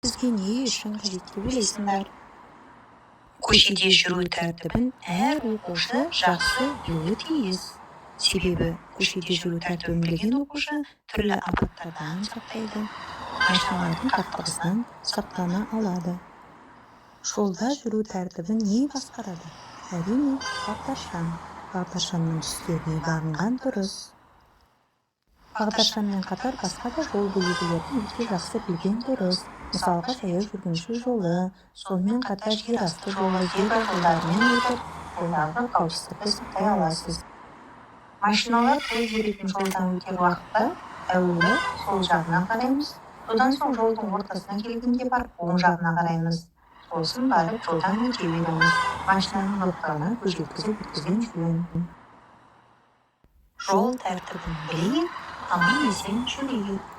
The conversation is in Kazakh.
Бізге не үшін қажет деп ойлайсыңдар? Көшеде жүру тәртібін әр оқушы жақсы білуі тиіс. Себебі көшеде жүру тәртібін білген оқушы түрлі апаттардан сақтайды, машиналардың қақтығысынан сақтана алады. Жолда жүру тәртібін не басқарады? Әрине, бағдаршам. Бағдаршамның түстеріне бағынған дұрыс. Бағдаршаммен қатар басқа да жол белгілерін өте жақсы білген дұрыс. Мысалға, жаяу жүргінші жолы, сонымен қатар жер асты жолы, зебра жолдарымен өтіп, жолдағы қауіпсіздікті сақтай аласыз. Машиналар жол жүретін жолдан өтер уақытта әуелі сол жағына қараймыз, содан соң жолдың ортасына келгенде барып оң жағына қараймыз. Сосын барып жолдан өте береміз. Машинаның жоқтығына көз жеткізіп өткізген жөн. Жол тәртібін білейік, аман есен жүрейік.